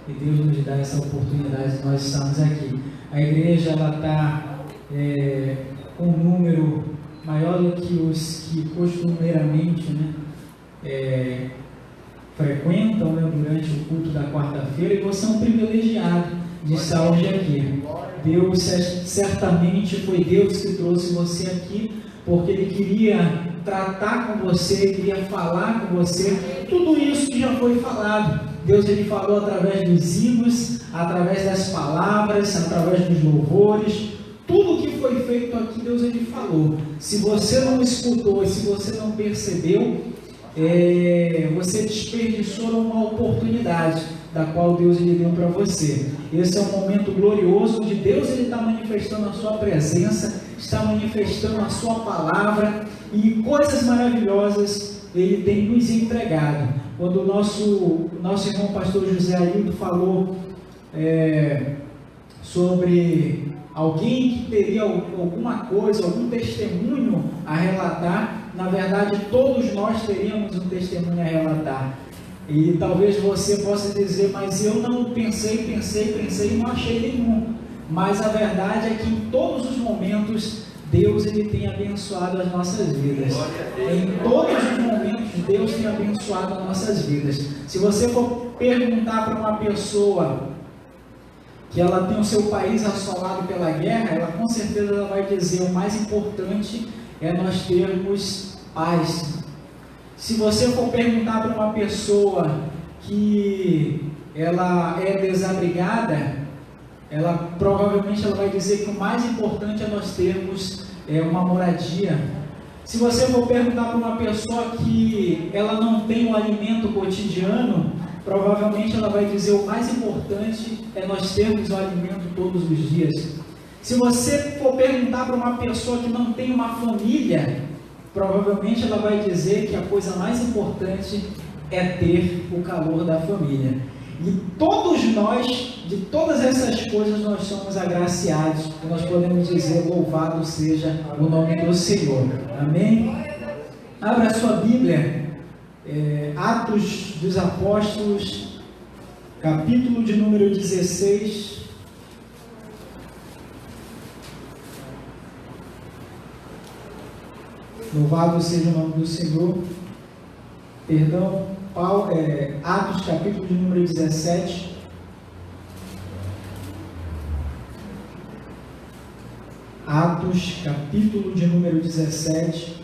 e Deus nos dá essa oportunidade de nós estarmos aqui. A igreja está com um número maior do que os que costumeiramente frequentam durante o culto da quarta-feira, e você é um privilegiado de estar hoje aqui. Deus, certamente foi Deus que trouxe você aqui, porque Ele queria tratar com você, queria falar com você, tudo isso que já foi falado. Deus, Ele falou através dos hinos, através das palavras, através dos louvores, tudo que foi feito aqui, Deus, Ele falou. Se você não escutou, se você não percebeu, você desperdiçou uma oportunidade da qual Deus Ele deu para você. Esse é um momento glorioso onde Deus Ele está manifestando a sua presença, está manifestando a sua palavra, e coisas maravilhosas Ele tem nos entregado. Quando o nosso irmão pastor José Aildo falou sobre alguém que teria alguma coisa, algum testemunho a relatar, na verdade todos nós teríamos um testemunho a relatar. E talvez você possa dizer, mas eu não pensei e não achei nenhum. Mas a verdade é que em todos os momentos Deus Ele tem abençoado as nossas vidas. Em todos os momentos Deus tem abençoado as nossas vidas. Se você for perguntar para uma pessoa que ela tem o seu país assolado pela guerra, ela com certeza ela vai dizer, o mais importante é nós termos paz. Se você for perguntar para uma pessoa que ela é desabrigada, provavelmente ela vai dizer que o mais importante é nós termos uma moradia. Se você for perguntar para uma pessoa que ela não tem um alimento cotidiano, provavelmente ela vai dizer o mais importante é nós termos o alimento todos os dias. Se você for perguntar para uma pessoa que não tem uma família, provavelmente ela vai dizer que a coisa mais importante é ter o calor da família. E todos nós, de todas essas coisas, nós somos agraciados, e nós podemos dizer, louvado seja o nome do Senhor. Amém? Abra a sua Bíblia, Atos dos Apóstolos, capítulo de número 16. Louvado seja o nome do Senhor. Atos, capítulo de número 17. Atos, capítulo de número 17.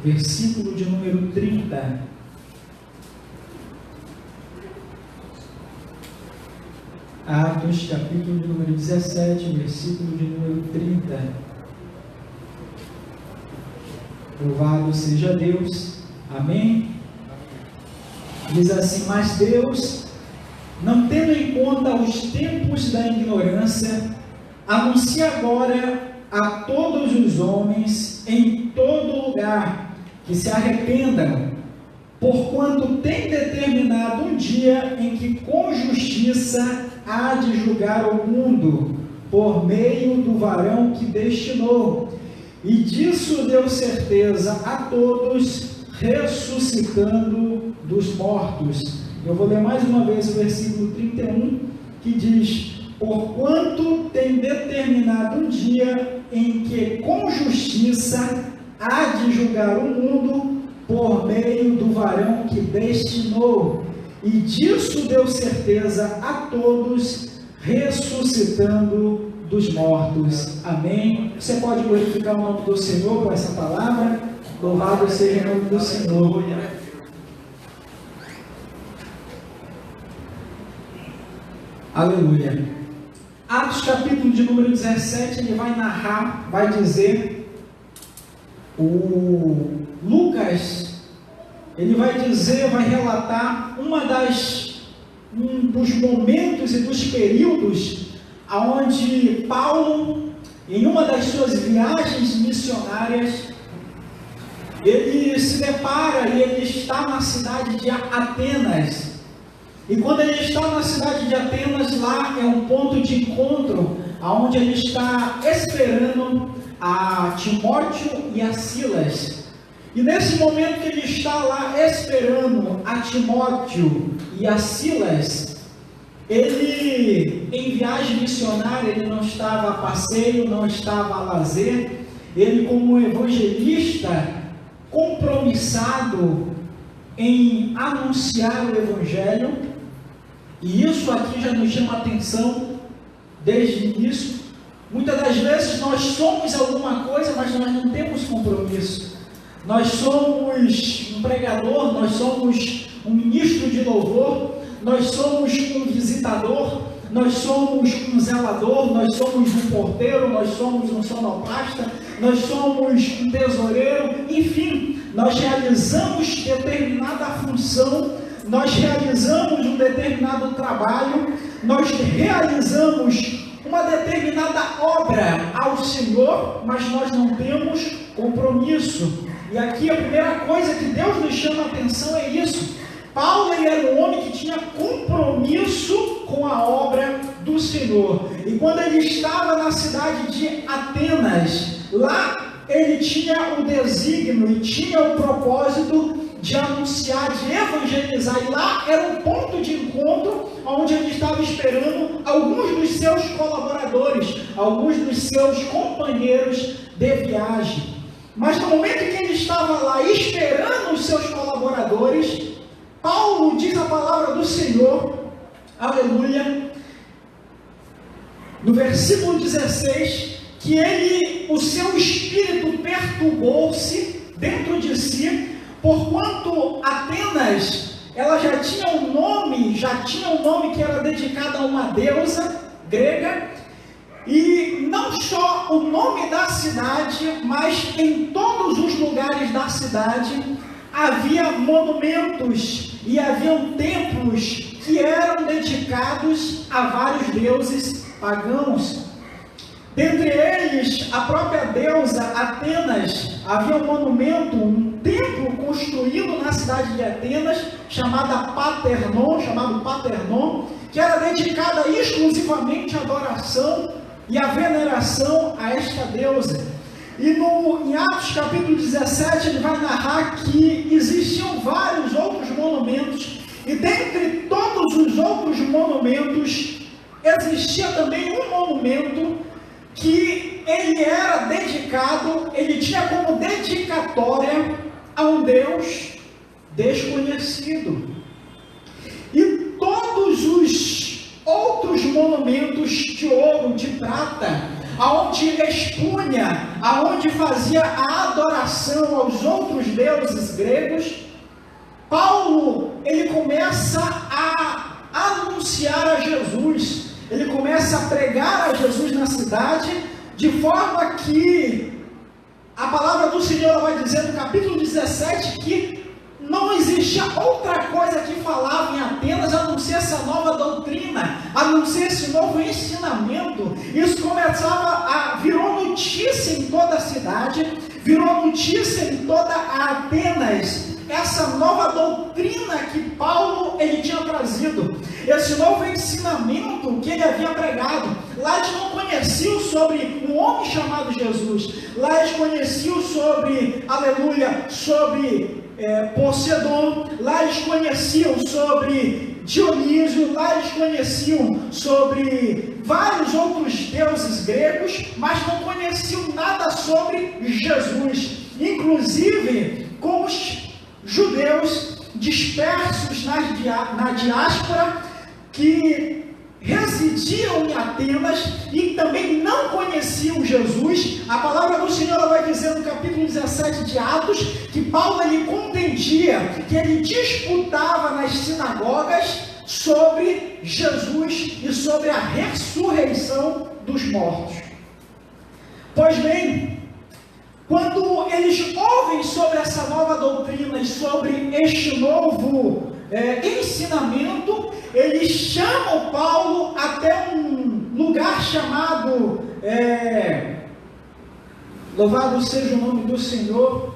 Versículo de número 30. Atos, capítulo de número 17, versículo de número 30. Louvado seja Deus. Amém? Diz assim, mas Deus, não tendo em conta os tempos da ignorância, anuncia agora a todos os homens em todo lugar que se arrependam, porquanto tem determinado um dia em que com justiça há de julgar o mundo, por meio do varão que destinou, e disso deu certeza a todos, ressuscitando dos mortos. Eu vou ler mais uma vez o versículo 31, que diz, porquanto tem determinado um dia em que com justiça há de julgar o mundo, por meio do varão que destinou, e disso deu certeza a todos, ressuscitando dos mortos. Amém? Você pode glorificar o nome do Senhor com essa palavra? Louvado seja o nome do Senhor. Aleluia. Atos capítulo de número 17, ele vai narrar, vai dizer, o Lucas, ele vai dizer, vai relatar um dos momentos e dos períodos onde Paulo, em uma das suas viagens missionárias, ele se depara e ele está na cidade de Atenas. E quando ele está na cidade de Atenas, lá é um ponto de encontro, onde ele está esperando a Timóteo e a Silas. E nesse momento que ele está lá esperando a Timóteo e a Silas, ele, em viagem missionária, ele não estava a passeio, não estava a lazer, ele como evangelista, compromissado em anunciar o Evangelho, e isso aqui já nos chama a atenção desde o início. Muitas das vezes nós somos alguma coisa, mas nós não temos compromisso. Nós somos um pregador, nós somos um ministro de louvor, nós somos um visitador, nós somos um zelador, nós somos um porteiro, nós somos um sonoplasta, nós somos um tesoureiro, enfim, nós realizamos determinada função, nós realizamos um determinado trabalho, nós realizamos uma determinada obra ao Senhor, mas nós não temos compromisso. E aqui a primeira coisa que Deus nos chama a atenção é isso. Paulo era um homem que tinha compromisso com a obra do Senhor. E quando ele estava na cidade de Atenas, lá ele tinha o desígnio e tinha o propósito de anunciar, de evangelizar. E lá era um ponto de encontro onde ele estava esperando alguns dos seus colaboradores, alguns dos seus companheiros de viagem. Mas no momento que ele estava lá esperando os seus colaboradores, Paulo diz a palavra do Senhor, aleluia, no versículo 16, que o seu espírito perturbou-se dentro de si, porquanto Atenas, ela já tinha um nome que era dedicado a uma deusa grega, e não só o nome da cidade, mas em todos os lugares da cidade havia monumentos e haviam templos que eram dedicados a vários deuses pagãos. Dentre eles, a própria deusa Atenas, havia um monumento, um templo construído na cidade de Atenas, chamado Paternon, que era dedicada exclusivamente à adoração e à veneração a esta deusa. E em Atos capítulo 17, ele vai narrar que existiam vários outros monumentos, e dentre todos os outros monumentos, existia também um monumento que ele era dedicado, ele tinha como dedicatória a um Deus desconhecido. E todos os outros monumentos de ouro, de prata, aonde expunha, aonde fazia a adoração aos outros deuses gregos, Paulo, ele começa a anunciar a Jesus, ele começa a pregar a Jesus na cidade, de forma que a palavra do Senhor vai dizer no capítulo 17 que não existia outra coisa que falava em Atenas a não ser essa nova doutrina, a não ser esse novo ensinamento. Isso virou notícia em toda a cidade, virou notícia em toda a Atenas, essa nova doutrina que Paulo ele tinha trazido, esse novo ensinamento que ele havia pregado. Lá eles não conheciam sobre um homem chamado Jesus, lá eles conheciam sobre, aleluia, sobre Poseidon, lá eles conheciam sobre Dionísio, lá eles conheciam sobre vários outros deuses gregos, mas não conheciam nada sobre Jesus. Inclusive, com os judeus dispersos na diáspora, que residiam em Atenas e também não conheciam Jesus, a palavra do Senhor vai dizer no capítulo 17 de Atos, que Paulo ele contendia, que ele disputava nas sinagogas sobre Jesus e sobre a ressurreição dos mortos. Pois bem, quando eles ouvem sobre essa nova doutrina e sobre este novo ensinamento, eles chamam Paulo até um lugar chamado, louvado seja o nome do Senhor,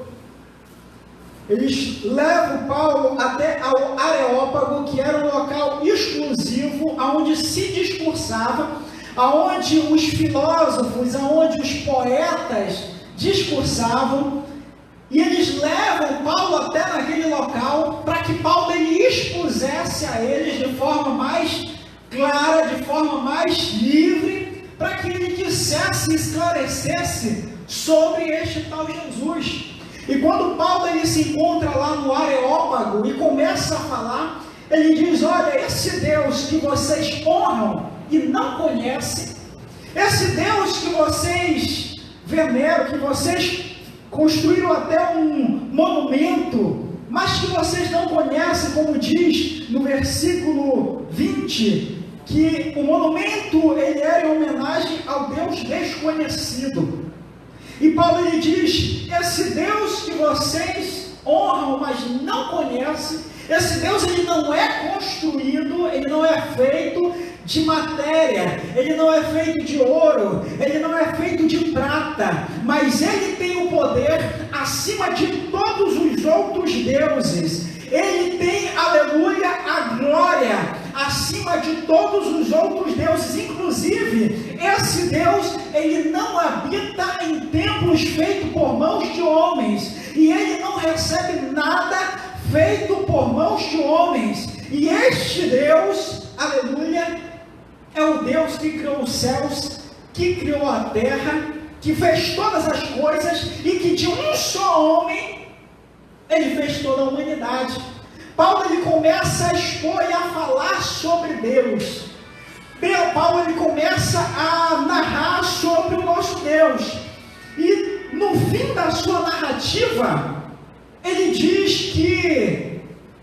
eles levam Paulo até ao Areópago, que era um local exclusivo, onde se discursava, onde os filósofos, onde os poetas discursavam, E eles levam Paulo até naquele local para que Paulo ele expusesse a eles de forma mais clara, de forma mais livre, para que ele dissesse e esclarecesse sobre este tal Jesus. E quando Paulo ele se encontra lá no Areópago e começa a falar, ele diz: olha, esse Deus que vocês honram e não conhecem, esse Deus que vocês veneram, que vocês construíram até um monumento, mas que vocês não conhecem, como diz no versículo 20, que o monumento ele era em homenagem ao Deus desconhecido. E Paulo ele diz: esse Deus que vocês honram, mas não conhecem, esse Deus ele não é construído, ele não é feito de matéria, ele não é feito de ouro, ele não é feito de prata, mas ele tem o poder acima de todos os outros deuses. Ele tem, aleluia, a glória acima de todos os outros deuses. Inclusive, esse Deus, ele não habita em templos feitos por mãos de homens, e ele não recebe nada feito por mãos de homens. E este Deus, aleluia, é o Deus que criou os céus, que criou a terra, que fez todas as coisas, e que de um só homem ele fez toda a humanidade. Paulo ele começa a expor e a falar sobre Deus. Paulo ele começa a narrar sobre o nosso Deus. E no fim da sua narrativa, ele diz que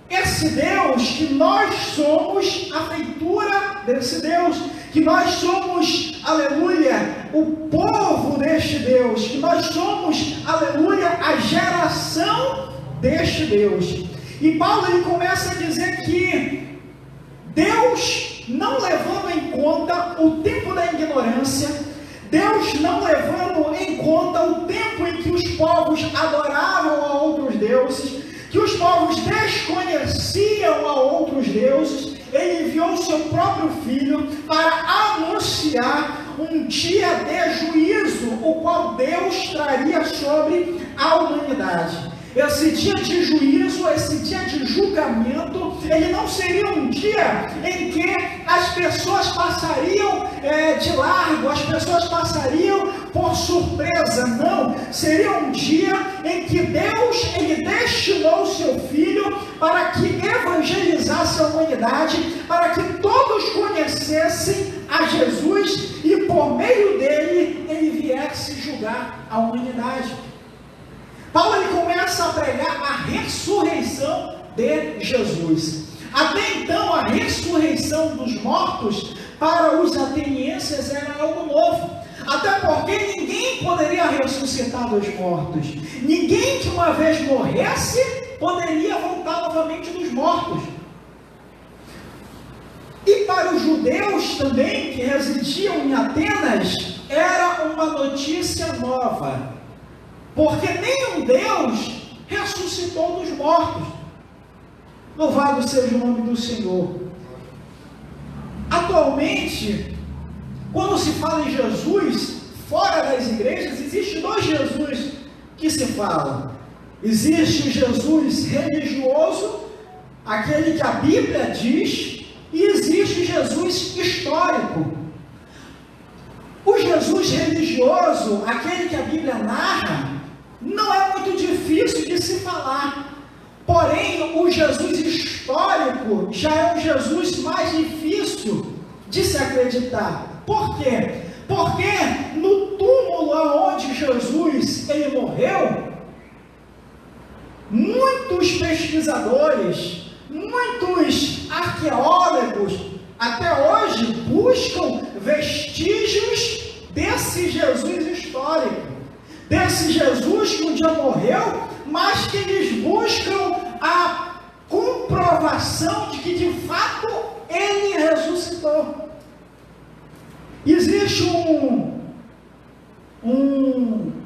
esse Deus, que nós somos a feitura desse Deus, que nós somos, aleluia, o povo deste Deus, que nós somos, aleluia, a geração deste Deus. E Paulo ele começa a dizer que Deus, não levando em conta o tempo da ignorância, Deus não levando em conta o tempo em que os povos adoravam a outros deuses, que os povos desconheciam a outros deuses, ele enviou o seu próprio Filho para anunciar um dia de juízo, o qual Deus traria sobre a humanidade. Esse dia de juízo, esse dia de julgamento, ele não seria um dia em que as pessoas passariam de largo, as pessoas passariam por surpresa. Não, seria um dia em que Deus ele destinou o seu Filho para que evangelizasse a humanidade, para que todos conhecessem a Jesus e por meio dele ele viesse julgar a humanidade. Paulo ele começa a pregar a ressurreição de Jesus. Até então, a ressurreição dos mortos para os atenienses era algo novo. Até porque ninguém poderia ressuscitar dos mortos. Ninguém que uma vez morresse poderia voltar novamente dos mortos. E para os judeus também, que residiam em Atenas, era uma notícia nova. Porque nenhum Deus ressuscitou dos mortos. Louvado seja o nome do Senhor. Atualmente, quando se fala em Jesus, fora das igrejas, existe dois Jesus que se falam. Existe o Jesus religioso, aquele que a Bíblia diz, e existe o Jesus histórico. O Jesus religioso, aquele que a Bíblia narra, não é muito difícil de se falar. Porém, o Jesus histórico já é um Jesus mais difícil de se acreditar. Por quê? Porque no túmulo onde Jesus ele morreu, muitos pesquisadores, muitos arqueólogos, até hoje buscam vestígios desse Jesus histórico. Desse Jesus que um dia morreu, mas que eles buscam a comprovação de que de fato ele ressuscitou. Existe um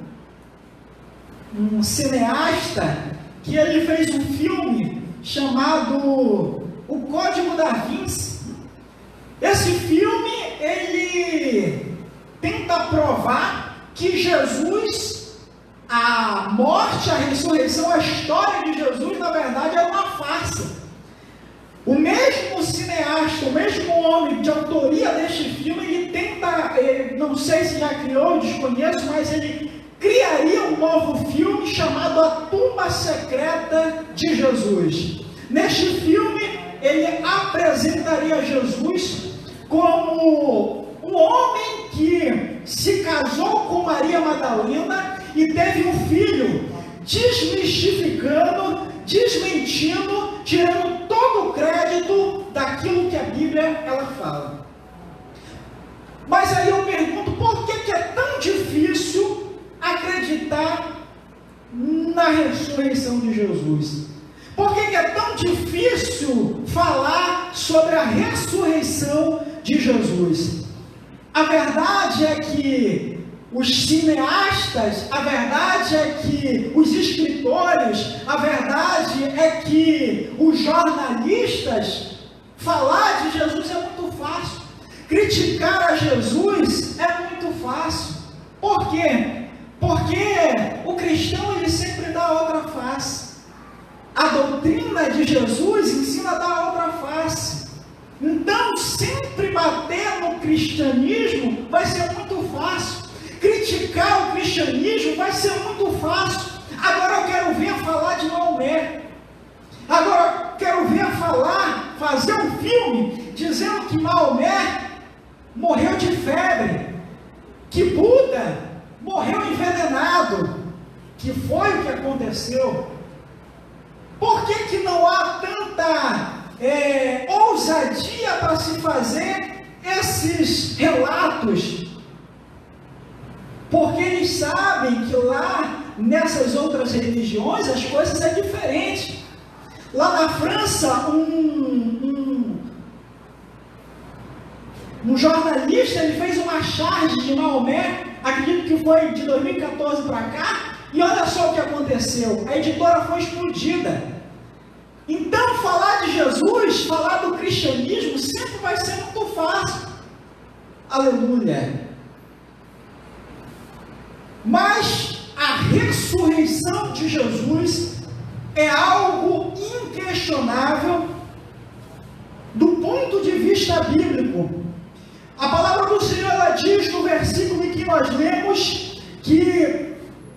cineasta que ele fez um filme chamado O Código da Vinci. Esse filme ele tenta provar que Jesus a morte, a ressurreição, a história de Jesus, na verdade, era uma farsa. O mesmo cineasta, o mesmo homem de autoria deste filme, ele tenta, não sei se já criou, desconheço, mas ele criaria um novo filme chamado A Tumba Secreta de Jesus. Neste filme, ele apresentaria Jesus como um homem que se casou com Maria Madalena e teve um filho, desmistificando, desmentindo, tirando todo o crédito daquilo que a Bíblia ela fala. Mas aí eu pergunto, por que é tão difícil acreditar na ressurreição de Jesus? Por que é tão difícil falar sobre a ressurreição de Jesus? A verdade é que os cineastas, a verdade é que os escritores, a verdade é que os jornalistas, falar de Jesus é muito fácil. Criticar a Jesus é muito fácil. Por quê? Porque o cristão ele sempre dá outra face. A doutrina de Jesus ensina a dar outra face. Então, sempre bater no cristianismo vai ser muito fácil. Criticar o cristianismo vai ser muito fácil. Agora eu quero ver falar de Maomé. Agora eu quero ver fazer um filme dizendo que Maomé morreu de febre, que Buda morreu envenenado, que foi o que aconteceu. Por que não há tanta ousadia para se fazer esses relatos? Porque eles sabem que lá, nessas outras religiões, as coisas é diferente. Lá na França, um jornalista, ele fez uma charge de Maomé, acredito que foi de 2014 para cá, e olha só o que aconteceu, a editora foi explodida. Então, falar de Jesus, falar do cristianismo, sempre vai ser muito fácil. Aleluia! Mas a ressurreição de Jesus é algo inquestionável do ponto de vista bíblico. A palavra do Senhor ela diz no versículo em que nós lemos que,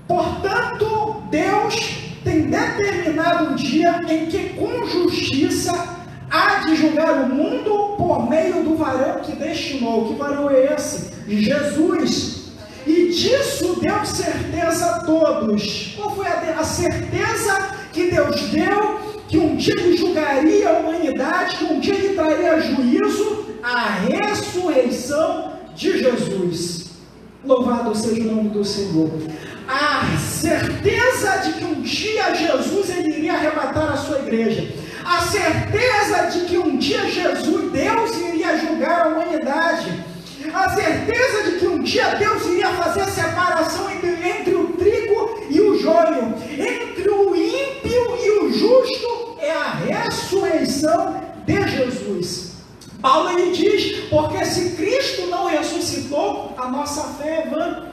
portanto, Deus tem determinado um dia em que com justiça há de julgar o mundo por meio do varão que destinou. Que varão é esse? Jesus. E disso deu certeza a todos. Qual foi a certeza que Deus deu? Que um dia ele julgaria a humanidade, que um dia ele traria juízo, a ressurreição de Jesus. Louvado seja o nome do Senhor. A certeza de que um dia Jesus ele iria arrebatar a sua igreja. A certeza de que um dia Deus iria julgar a humanidade. A certeza de que um dia Deus iria fazer a separação entre o trigo e o joio, entre o ímpio e o justo, é a ressurreição de Jesus. Paulo ele diz, porque se Cristo não ressuscitou, a nossa fé é vã.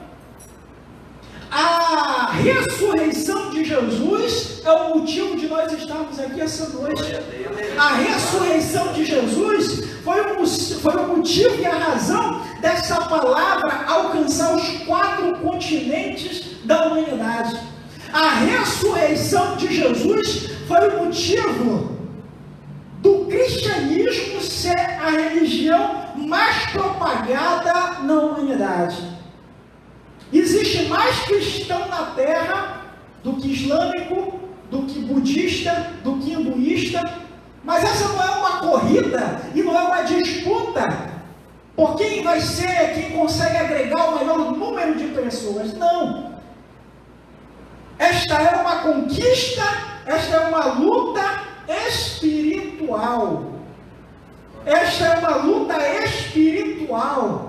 A ressurreição de Jesus é o motivo de nós estarmos aqui essa noite. A ressurreição de Jesus foi o motivo e a razão dessa palavra alcançar os 4 continentes da humanidade. A ressurreição de Jesus foi o motivo do cristianismo ser a religião mais propagada na humanidade. Existe mais cristão na terra do que islâmico, do que budista, do que hinduísta, mas essa não é uma corrida e não é uma disputa por quem vai ser, quem consegue agregar o maior número de pessoas. Não. Esta é uma conquista, esta é uma luta espiritual. Esta é uma luta espiritual.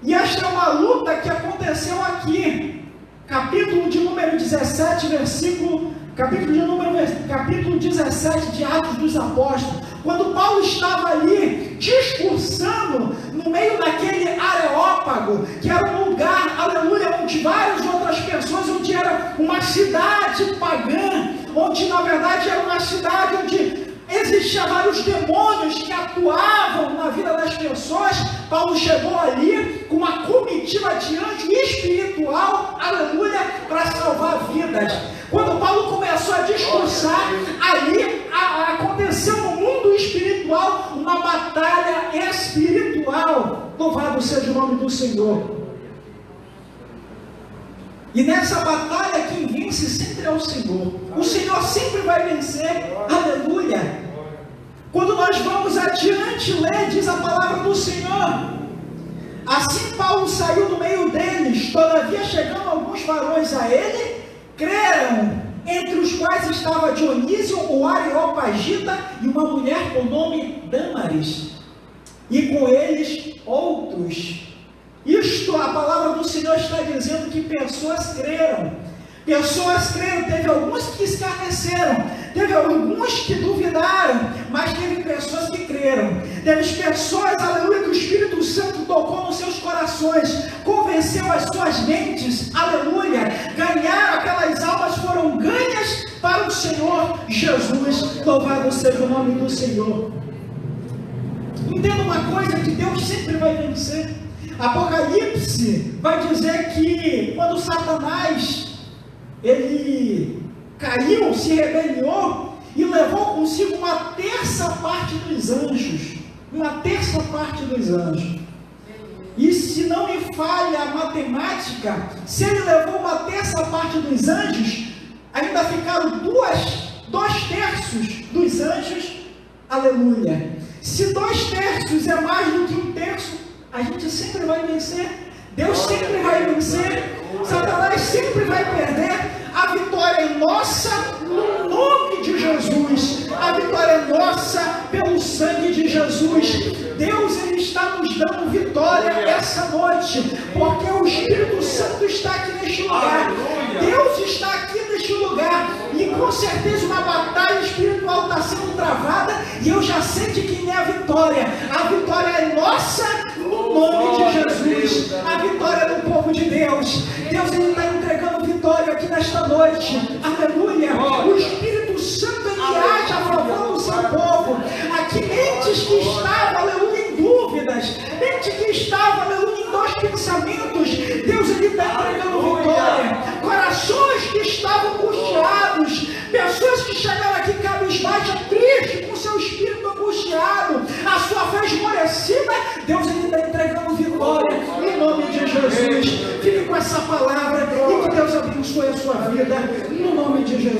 E esta é uma luta que aconteceu aqui, capítulo de número 17, versículo capítulo 17 de Atos dos Apóstolos, quando Paulo estava ali discursando no meio daquele Areópago, que era um lugar, aleluia, onde várias outras pessoas, onde era uma cidade pagã, onde na verdade era uma cidade onde existiam vários demônios que atuavam na vida das pessoas. Paulo chegou ali com uma comitiva de anjo espiritual, aleluia, para salvar vidas. Quando Paulo começou a discursar, ali aconteceu no mundo espiritual uma batalha espiritual. Louvado seja o nome do Senhor. E nessa batalha quem vence sempre é o Senhor. O Senhor sempre vai vencer. Aleluia. Quando nós vamos adiante ler, diz a palavra do Senhor: assim Paulo saiu do meio deles, todavia chegando alguns varões a ele, creram, entre os quais estava Dionísio, o Areopagita, e uma mulher por nome Dâmaris, e com eles outros. Isto, a palavra do Senhor está dizendo que pessoas creram, teve alguns que escarneceram, teve alguns que duvidaram, mas teve pessoas que creram, teve pessoas, aleluia, que o Espírito Santo tocou nos seus corações, convenceu as suas mentes, aleluia, ganharam, aquelas almas foram ganhas para o Senhor Jesus. Louvado seja o nome do Senhor. Entenda uma coisa, que Deus sempre vai vencer. Apocalipse vai dizer que quando Satanás ele caiu, se rebeliou e levou consigo uma terça parte dos anjos. E se não me falha a matemática, se ele levou uma terça parte dos anjos, ainda ficaram dois terços dos anjos. Aleluia. Se 2/3 é mais do que 1/3, a gente sempre vai vencer. Deus sempre vai vencer. Satanás sempre vai perder. A vitória é nossa no nome de Jesus. A vitória é nossa pelo sangue de Jesus. Deus, ele está nos dando vitória essa noite, porque o Espírito Santo está aqui neste lugar. Deus está aqui neste lugar, e com certeza uma batalha espiritual está sendo travada, e eu já sei de quem é a vitória. A vitória é nossa no nome de Jesus. A vitória é do povo de Deus. Deus, ele está entregando vitória aqui nesta noite. Aleluia. O Espírito Santo, ele age a favor do seu povo. Aqui mentes que estavam, aleluia, em dúvidas, mente que estava, aleluia, em 2 pensamentos, Deus, ele está entregando vitória. Corações que estavam angustiados, pessoas que chegaram aqui cabisbaixa, triste, com seu espírito angustiado, a sua fé esmorecida, Deus, ele está entregando vitória em nome de Jesus. Fique com essa palavra e que Deus abençoe a sua vida no nome de Jesus.